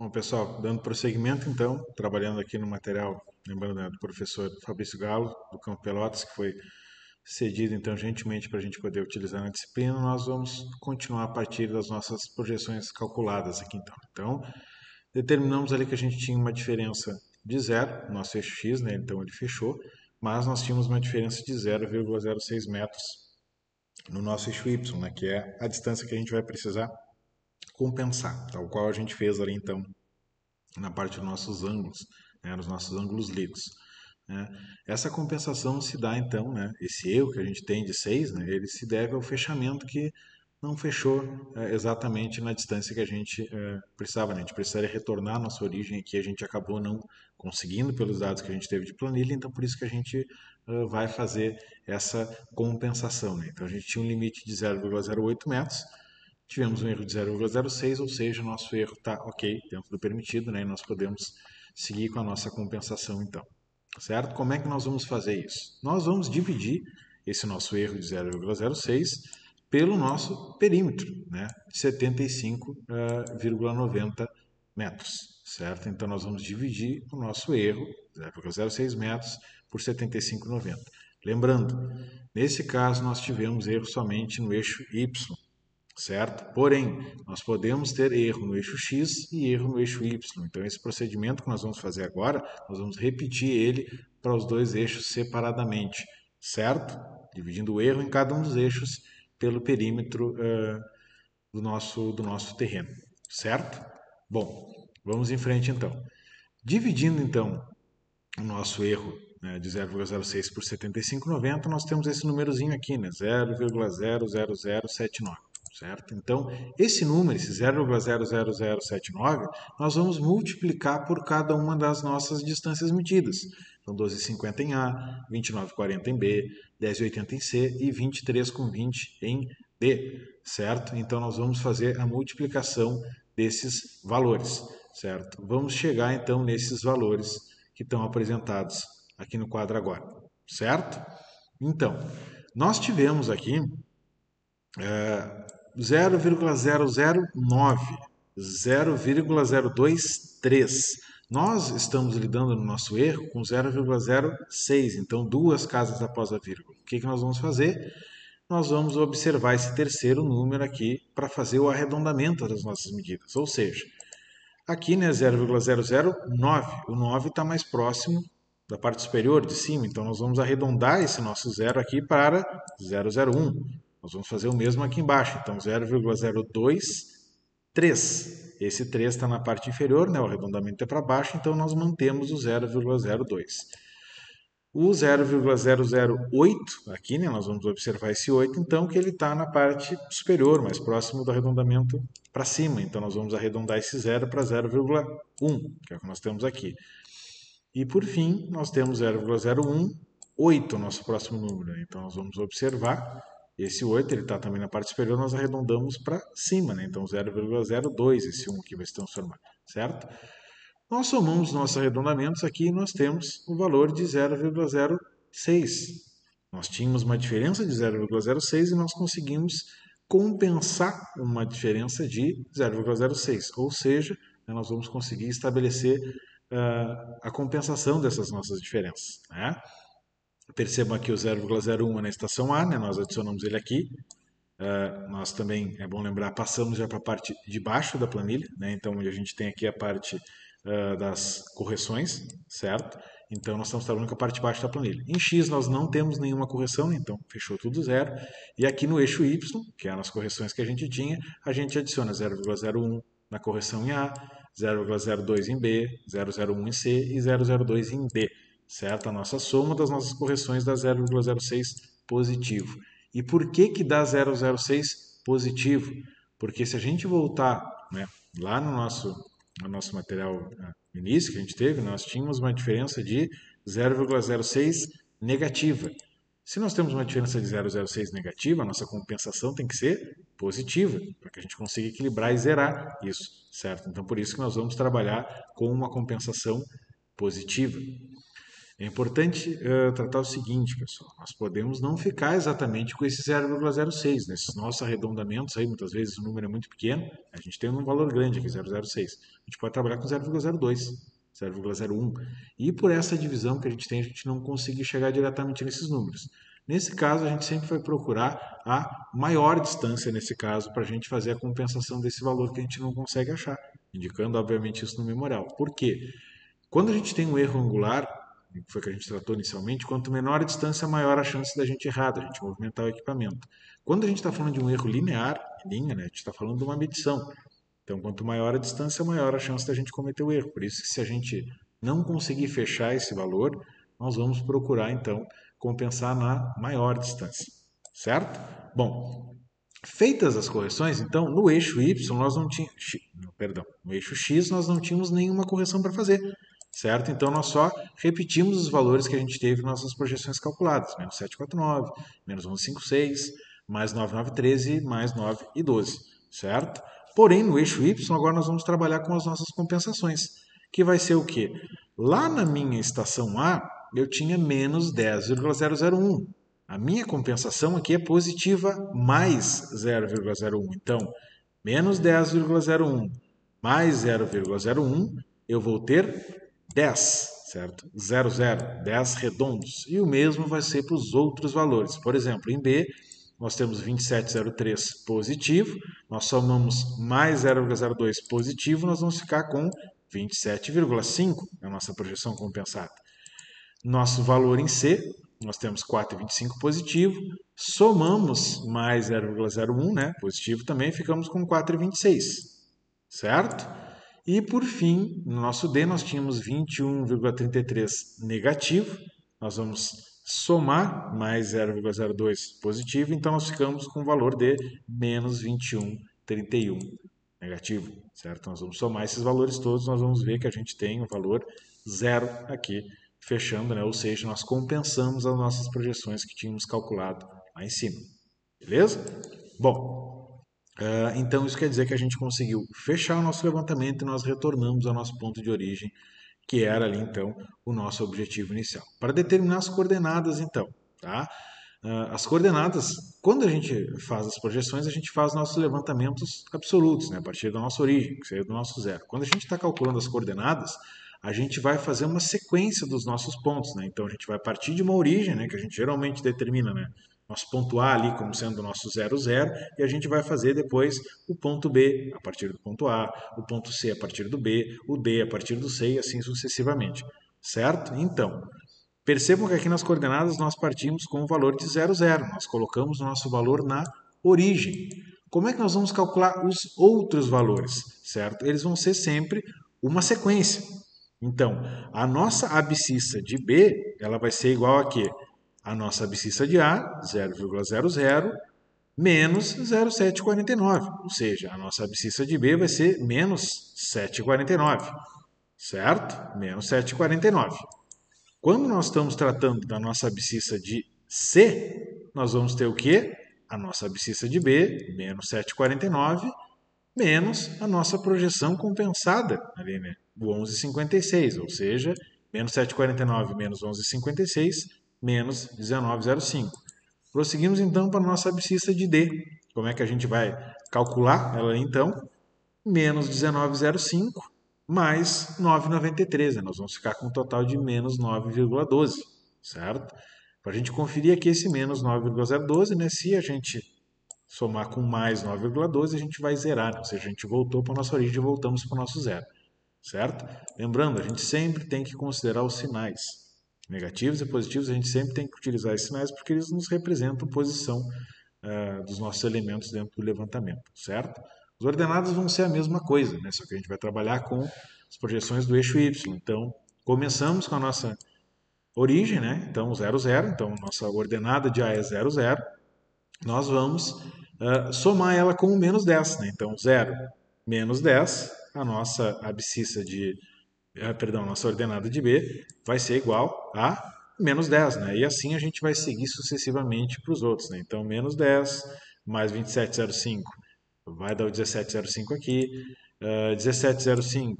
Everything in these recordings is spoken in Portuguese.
Bom, pessoal, dando prosseguimento, então, trabalhando aqui no material, lembrando, né, do professor Fabrício Galo, do Campo Pelotas, que foi cedido, então, gentilmente para a gente poder utilizar na disciplina, nós vamos continuar a partir das nossas projeções calculadas aqui, então. Então, determinamos ali que a gente tinha uma diferença de zero, nosso eixo x, né, então ele fechou, mas nós tínhamos uma diferença de 0,06 metros no nosso eixo y, né, que é a distância que a gente vai precisar compensar, tal qual a gente fez ali, então, na parte dos nossos ângulos, né, nos nossos ângulos lidos. Né. Essa compensação se dá então, né, esse erro que a gente tem de 6, né, ele se deve ao fechamento que não fechou exatamente na distância que a gente precisava. Né? A gente precisaria retornar à nossa origem aqui, a gente acabou não conseguindo pelos dados que a gente teve de planilha, então por isso que a gente vai fazer essa compensação. Né? Então a gente tinha um limite de 0,08 metros, tivemos um erro de 0,06, ou seja, nosso erro está ok, dentro do permitido, né? E nós podemos seguir com a nossa compensação então. Certo? Como é que nós vamos fazer isso? Nós vamos dividir esse nosso erro de 0,06 pelo nosso perímetro, né? 75,90 metros, certo? Então nós vamos dividir o nosso erro, 0,06 metros, por 75,90. Lembrando, nesse caso nós tivemos erro somente no eixo Y, certo? Porém, nós podemos ter erro no eixo X e erro no eixo Y. Então, esse procedimento que nós vamos fazer agora, nós vamos repetir ele para os dois eixos separadamente, certo? Dividindo o erro em cada um dos eixos pelo perímetro do nosso terreno, certo? Bom, vamos em frente então. Dividindo então o nosso erro, né, de 0,06 por 75,90, nós temos esse númerozinho aqui, né, 0,00079, certo? Então, esse número, esse 0,00079, nós vamos multiplicar por cada uma das nossas distâncias medidas. Então, 12,50 em A, 29,40 em B, 10,80 em C e 23,20 em D, certo? Então, nós vamos fazer a multiplicação desses valores, certo? Vamos chegar, então, nesses valores que estão apresentados aqui no quadro agora, certo? Então, nós tivemos aqui 0,009, 0,023. Nós estamos lidando no nosso erro com 0,06, então duas casas após a vírgula. O que nós vamos fazer? Nós vamos observar esse terceiro número aqui para fazer o arredondamento das nossas medidas. Ou seja, aqui, né, 0,009, o 9 está mais próximo da parte superior de cima, então nós vamos arredondar esse nosso zero aqui para 0,01. Nós vamos fazer o mesmo aqui embaixo, então 0,023. Esse 3 está na parte inferior, né, o arredondamento é para baixo, então nós mantemos o 0,02. O 0,008, aqui, né, nós vamos observar esse 8, então, que ele está na parte superior, mais próximo do arredondamento para cima. Então, nós vamos arredondar esse 0 para 0,1, que é o que nós temos aqui. E, por fim, nós temos 0,018, o nosso próximo número. Então, nós vamos observar esse 8, ele está também na parte superior, nós arredondamos para cima, né? Então, 0,02, esse 1 aqui vai se transformar, certo? Nós somamos nossos arredondamentos aqui e nós temos o valor de 0,06. Nós tínhamos uma diferença de 0,06 e nós conseguimos compensar uma diferença de 0,06. Ou seja, nós vamos conseguir estabelecer a compensação dessas nossas diferenças. Né? Percebam aqui o 0,01 na estação A, né? Nós adicionamos ele aqui. Nós também, é bom lembrar, passamos já para a parte de baixo da planilha, né? Então a gente tem aqui a parte das correções, certo? Então nós estamos trabalhando com a parte de baixo da planilha. Em X nós não temos nenhuma correção, então fechou tudo zero. E aqui no eixo Y, que eram as correções que a gente adiciona 0,01 na correção em A, 0,02 em B, 0,01 em C e 0,02 em D, certo? A nossa soma das nossas correções dá 0,06 positivo. E por que dá 006 positivo? Porque se a gente voltar, né, lá no nosso material início que a gente teve, nós tínhamos uma diferença de 0,06 negativa. Se nós temos uma diferença de 0,06 negativa, a nossa compensação tem que ser positiva, para que a gente consiga equilibrar e zerar isso, certo? Então, por isso que nós vamos trabalhar com uma compensação positiva. É importante tratar o seguinte, pessoal, nós podemos não ficar exatamente com esse 0,06. Nesses nossos arredondamentos, aí, muitas vezes o número é muito pequeno, a gente tem um valor grande aqui, 0,06. A gente pode trabalhar com 0,02, 0,01. E por essa divisão que a gente não conseguir chegar diretamente nesses números. Nesse caso, a gente sempre vai procurar a maior distância, nesse caso, para a gente fazer a compensação desse valor que a gente não consegue achar, indicando, obviamente, isso no memorial. Por quê? Quando a gente tem um erro angular, que foi o que a gente tratou inicialmente, quanto menor a distância, maior a chance da gente errar, da gente movimentar o equipamento. Quando a gente está falando de um erro linear, linha, né, a gente está falando de uma medição. Então, quanto maior a distância, maior a chance da gente cometer o erro. Por isso que se a gente não conseguir fechar esse valor, nós vamos procurar, então, compensar na maior distância. Certo? Bom, feitas as correções, então, no eixo Y nós não tínhamos, perdão, no eixo X nós não tínhamos nenhuma correção para fazer, certo? Então nós só repetimos os valores que a gente teve nas nossas projeções calculadas, menos 749, menos 1156, mais 9913, mais 9 e 12, certo? Porém, no eixo Y agora nós vamos trabalhar com as nossas compensações, que vai ser o quê? Lá na minha estação A, eu tinha menos 10,001. A minha compensação aqui é positiva mais 0,01. Então, menos 10,01 mais 0,01, eu vou ter 10, certo? 00, 10 redondos. E o mesmo vai ser para os outros valores. Por exemplo, em B, nós temos 27,03 positivo, nós somamos mais 0,02 positivo, nós vamos ficar com 27,5 na nossa projeção compensada. Nosso valor em C, nós temos 4,25 positivo, somamos mais 0,01, né, positivo também, ficamos com 4,26, certo? E por fim, no nosso D, nós tínhamos 21,33 negativo, nós vamos somar mais 0,02 positivo, então nós ficamos com o valor de menos 21,31 negativo, certo? Nós vamos somar esses valores todos, nós vamos ver que a gente tem o valor zero aqui, fechando, né? Ou seja, nós compensamos as nossas projeções que tínhamos calculado lá em cima. Beleza? Bom, então isso quer dizer que a gente conseguiu fechar o nosso levantamento e nós retornamos ao nosso ponto de origem, que era ali então o nosso objetivo inicial. Para determinar as coordenadas, então, tá? As coordenadas, quando a gente faz as projeções, a gente faz nossos levantamentos absolutos, né, a partir da nossa origem, que seria do nosso zero. Quando a gente está calculando as coordenadas, a gente vai fazer uma sequência dos nossos pontos, né? Então a gente vai partir de uma origem, né, que a gente geralmente determina, né, nosso ponto A ali como sendo o nosso 0, 0, e a gente vai fazer depois o ponto B a partir do ponto A, o ponto C a partir do B, o D a partir do C e assim sucessivamente, certo? Então, percebam que aqui nas coordenadas nós partimos com o valor de 0, 0. Nós colocamos o nosso valor na origem. Como é que nós vamos calcular os outros valores, certo? Eles vão ser sempre uma sequência. Então, a nossa abscissa de B, ela vai ser igual a quê? A nossa abscissa de A, 0,00, menos 0,749. Ou seja, a nossa abscissa de B vai ser menos 749, certo? Menos 749. Quando nós estamos tratando da nossa abscissa de C, nós vamos ter o quê? A nossa abscissa de B, menos 749, menos a nossa projeção compensada, ali, né? O 11,56, ou seja, menos 7,49 menos 11,56, menos 19,05. Prosseguimos então para a nossa abscissa de D. Como é que a gente vai calcular ela então? Menos 19,05 mais 9,93. Nós vamos ficar com um total de menos 9,12, certo? Para a gente conferir aqui esse menos 9,012, né? Se a gente somar com mais 9,12, a gente vai zerar, né? Ou seja, a gente voltou para a nossa origem e voltamos para o nosso zero, certo? Lembrando, a gente sempre tem que considerar os sinais. Negativos e positivos, a gente sempre tem que utilizar esses sinais porque eles nos representam a posição dos nossos elementos dentro do levantamento, certo? Os ordenados vão ser a mesma coisa, né? Só que a gente vai trabalhar com as projeções do eixo Y. Então, começamos com a nossa origem, né? Então, 0, 0. Então, nossa ordenada de A é 0, 0. Nós vamos somar ela com o menos 10, né? Então, 0 menos 10, a nossa abscissa de... perdão, nossa ordenada de B vai ser igual a menos 10, né? E assim a gente vai seguir sucessivamente para os outros, né? Então, menos 10 mais 27,05 vai dar o 17,05 aqui. 17,05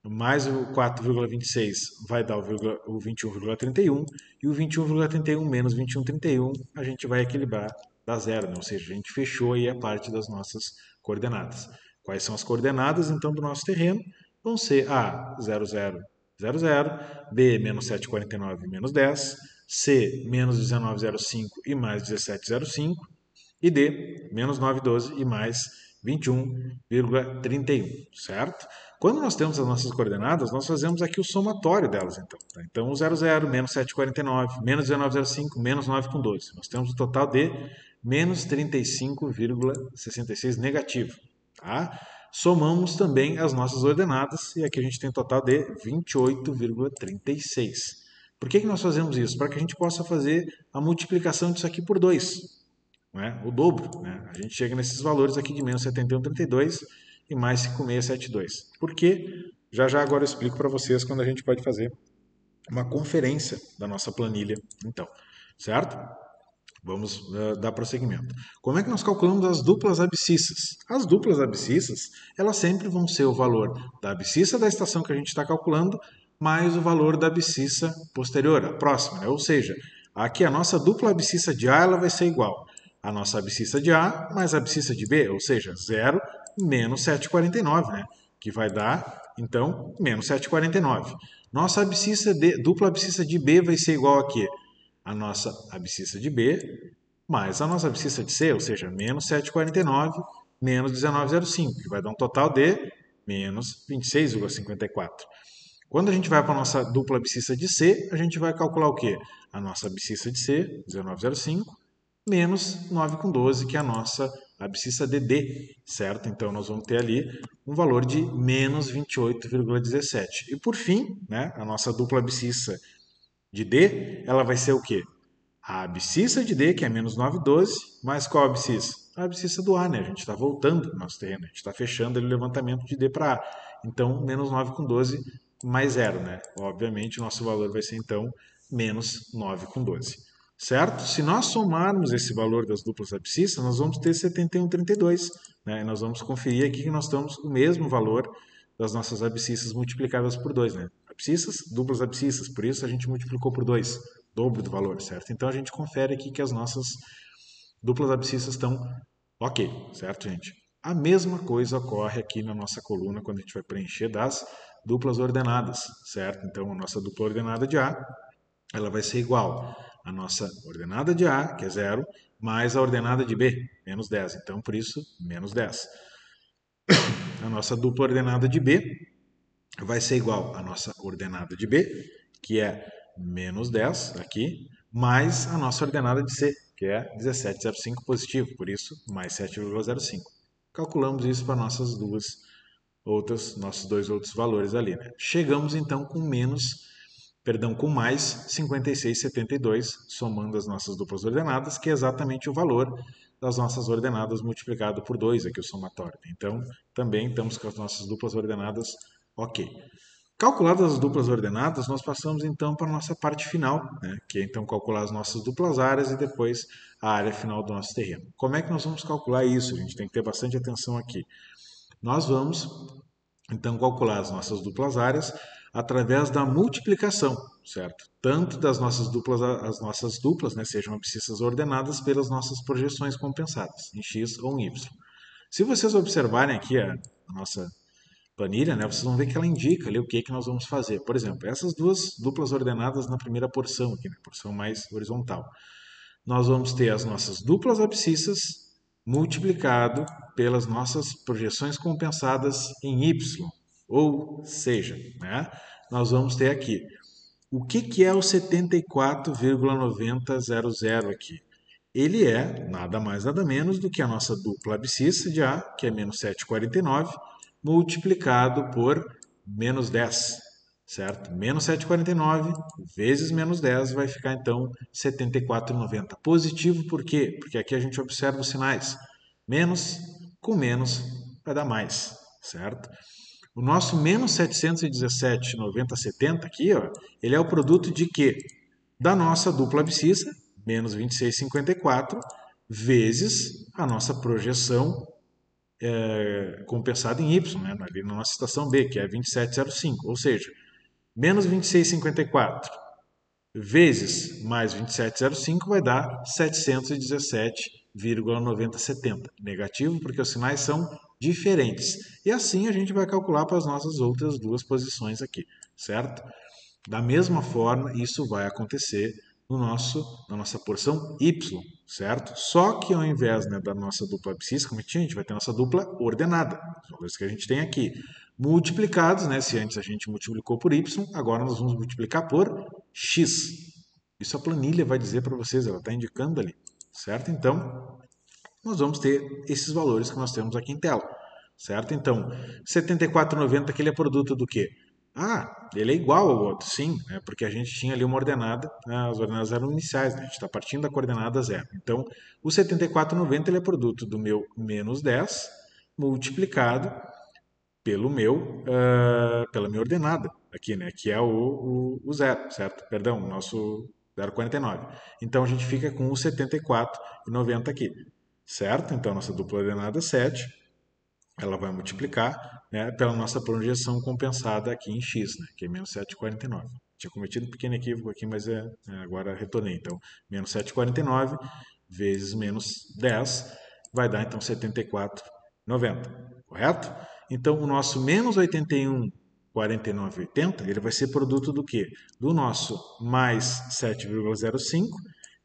mais o 4,26 vai dar o 21,31 e o 21,31 menos 21,31 a gente vai equilibrar, dá zero, né? Ou seja, a gente fechou aí a parte das nossas coordenadas. Quais são as coordenadas então do nosso terreno? Vão ser A, 0, 0, 0, 0, B, menos 7,49 menos 10, C, menos 19,05 e mais 17,05 e D, menos 9,12 e mais 21,31, certo? Quando nós temos as nossas coordenadas, nós fazemos aqui o somatório delas, então. Tá? Então, o 0, 0, menos 7,49, menos 19,05, menos 9,12. Nós temos o total de menos 35,66 negativo. Tá? Somamos também as nossas ordenadas, e aqui a gente tem um total de 28,36. Por que nós fazemos isso? Para que a gente possa fazer a multiplicação disso aqui por 2. Né? O dobro. Né? A gente chega nesses valores aqui de menos 71,32 e mais 5,672. Por quê? Já já agora eu explico para vocês quando a gente pode fazer uma conferência da nossa planilha, então, certo? Vamos dar prosseguimento. Como é que nós calculamos as duplas abscissas? As duplas abscissas, elas sempre vão ser o valor da abscissa da estação que a gente está calculando, mais o valor da abscissa posterior, a próxima. Né? Ou seja, aqui a nossa dupla abscissa de A ela vai ser igual a nossa abscissa de A mais a abscissa de B, ou seja, 0 menos 7,49, né? Que vai dar, então, menos 7,49. Nossa dupla abscissa de B vai ser igual a quê? A nossa abscissa de B mais a nossa abscissa de C, ou seja, menos 7,49 menos 19,05, que vai dar um total de menos 26,54. Quando a gente vai para a nossa dupla abscissa de C, a gente vai calcular o quê? A nossa abscissa de C, 19,05, menos 9,12, que é a nossa abscissa de D, certo? Então, nós vamos ter ali um valor de menos 28,17. E por fim, né, a nossa dupla abscissa de D, ela vai ser o quê? A abscissa de D, que é menos 9,12, mais qual abscissa? A abscissa do A, né? A gente está voltando para o nosso terreno, a gente está fechando o levantamento de D para A. Então, menos 9,12 mais zero, né? Obviamente, o nosso valor vai ser, então, menos 9,12. Certo? Se nós somarmos esse valor das duplas abscissas, nós vamos ter 71,32. Né? E nós vamos conferir aqui que nós estamos o mesmo valor das nossas abscissas multiplicadas por 2. Né? Abscissas, duplas abscissas, por isso a gente multiplicou por 2, dobro do valor, certo? Então a gente confere aqui que as nossas duplas abscissas estão ok, certo, gente? A mesma coisa ocorre aqui na nossa coluna quando a gente vai preencher das duplas ordenadas, certo? Então a nossa dupla ordenada de A, ela vai ser igual à nossa ordenada de A, que é 0, mais a ordenada de B, menos 10. Então, por isso, menos 10. A nossa dupla ordenada de B vai ser igual à nossa ordenada de B, que é menos 10 aqui, mais a nossa ordenada de C, que é 17,05 positivo, por isso mais 7,05. Calculamos isso para nossos dois outros valores ali. Né? Chegamos então com mais 56,72, somando as nossas duplas ordenadas, que é exatamente o valor das nossas ordenadas multiplicado por 2, aqui o somatório. Então, também estamos com as nossas duplas ordenadas ok. Calculadas as duplas ordenadas, nós passamos então para a nossa parte final, né? Que é então calcular as nossas duplas áreas e depois a área final do nosso terreno. Como é que nós vamos calcular isso? A gente tem que ter bastante atenção aqui. Nós vamos então calcular as nossas duplas áreas através da multiplicação, certo? Tanto das nossas duplas, as nossas duplas, né, sejam abscissas ordenadas pelas nossas projeções compensadas, em x ou em y. Se vocês observarem aqui a nossa planilha, né, vocês vão ver que ela indica ali o que nós vamos fazer. Por exemplo, essas duas duplas ordenadas na primeira porção, aqui, na porção mais horizontal. Nós vamos ter as nossas duplas abscissas multiplicado pelas nossas projeções compensadas em y. Ou seja, né, nós vamos ter aqui o que é o 74,9000 aqui. Ele é nada mais nada menos do que a nossa dupla abscissa de A, que é menos 7,49, multiplicado por menos 10, certo? Menos 7,49 vezes menos 10 vai ficar então 74,90. Positivo por quê? Porque aqui a gente observa os sinais. Menos com menos vai dar mais, certo? O nosso menos 717,90,70 aqui, ó, ele é o produto de quê? Da nossa dupla abscissa, menos 26,54, vezes a nossa projeção compensado em Y, né, ali na nossa estação B, que é 27,05. Ou seja, menos 26,54 vezes mais 27,05 vai dar 717,9070. Negativo, porque os sinais são diferentes. E assim a gente vai calcular para as nossas outras duas posições aqui, certo? Da mesma forma, isso vai acontecer na nossa porção Y, certo? Só que ao invés, né, da nossa dupla abscissa, como a gente vai ter a nossa dupla ordenada, os valores que a gente tem aqui, multiplicados, né? Se antes a gente multiplicou por Y, agora nós vamos multiplicar por X. Isso a planilha vai dizer para vocês, ela está indicando ali, certo? Então, nós vamos ter esses valores que nós temos aqui em tela, certo? Então, 74,90 que ele é produto do quê? Ah, ele é igual ao outro, sim, né? Porque a gente tinha ali uma ordenada, né? As ordenadas eram iniciais, né? A gente está partindo da coordenada zero. Então, o 74,90 ele é produto do meu menos 10 multiplicado pela minha ordenada aqui, né? Que é o zero, certo? Perdão, o nosso 0,49. Então, a gente fica com o 74,90 aqui, certo? Então, nossa dupla ordenada 7, ela vai multiplicar, né, pela nossa projeção compensada aqui em x, né, que é menos 7,49. Tinha cometido um pequeno equívoco aqui, mas agora retornei. Então, menos 7,49 vezes menos 10 vai dar, então, 74,90, correto? Então, o nosso menos 81,49,80, ele vai ser produto do quê? Do nosso mais 7,05,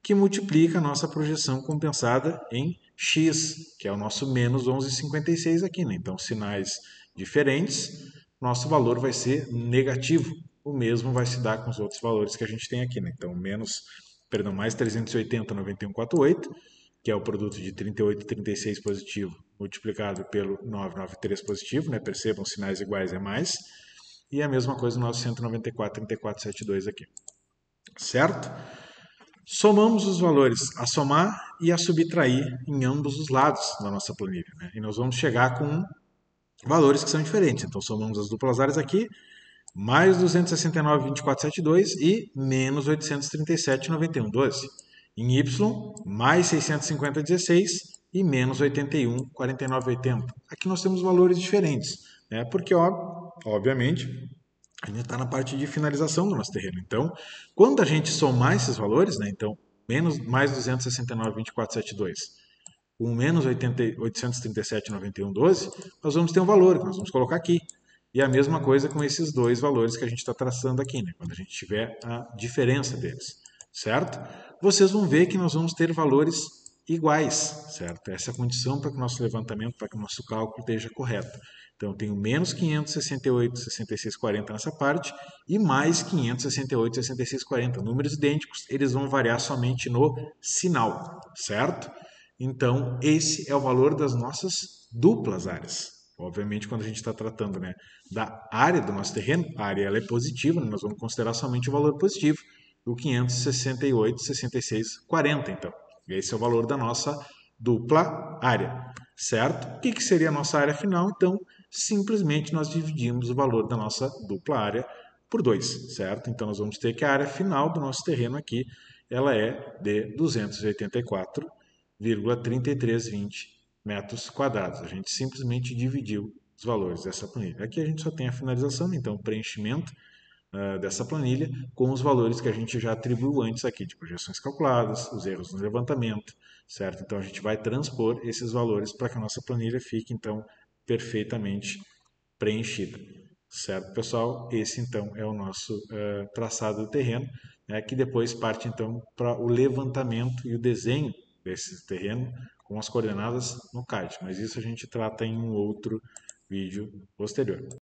que multiplica a nossa projeção compensada em x, que é o nosso menos 11,56 aqui, né? Então, sinais diferentes, nosso valor vai ser negativo. O mesmo vai se dar com os outros valores que a gente tem aqui, né? Então, mais 380,9148, que é o produto de 38,36 positivo multiplicado pelo 993 positivo, né? Percebam, sinais iguais é mais. E a mesma coisa no nosso 194,3472 aqui. Certo? Somamos os valores a somar e a subtrair em ambos os lados da nossa planilha, né? E nós vamos chegar com valores que são diferentes. Então, somamos as duplas áreas aqui, mais 269,2472 e menos 837,9112. Em Y, mais 650,16 e menos 81,49,80. Aqui nós temos valores diferentes, né? Porque, obviamente, a gente está na parte de finalização do nosso terreno. Então, quando a gente somar esses valores, né, então, mais 269,2472 com menos 837,91,12, nós vamos ter um valor que nós vamos colocar aqui. E a mesma coisa com esses dois valores que a gente está traçando aqui, né, quando a gente tiver a diferença deles, certo? Vocês vão ver que nós vamos ter valores iguais, certo? Essa é a condição para que o nosso levantamento, para que o nosso cálculo esteja correto. Então, eu tenho menos 568,66,40 nessa parte e mais 568,66,40. Números idênticos, eles vão variar somente no sinal, certo? Então, esse é o valor das nossas duplas áreas. Obviamente, quando a gente está tratando, né, da área do nosso terreno, a área ela é positiva, né, nós vamos considerar somente o valor positivo, o 568,66,40, então. Esse é o valor da nossa dupla área, certo? O que seria a nossa área final? Então, simplesmente nós dividimos o valor da nossa dupla área por 2, certo? Então, nós vamos ter que a área final do nosso terreno aqui, ela é de 284,3320 metros quadrados. A gente simplesmente dividiu os valores dessa planilha. Aqui a gente só tem a finalização, então preenchimento dessa planilha com os valores que a gente já atribuiu antes aqui, de projeções calculadas, os erros no levantamento, certo? Então a gente vai transpor esses valores para que a nossa planilha fique, então, perfeitamente preenchida. Certo, pessoal? Esse, então, é o nosso traçado do terreno, né, que depois parte, então, para o levantamento e o desenho desse terreno com as coordenadas no CAD. Mas isso a gente trata em um outro vídeo posterior.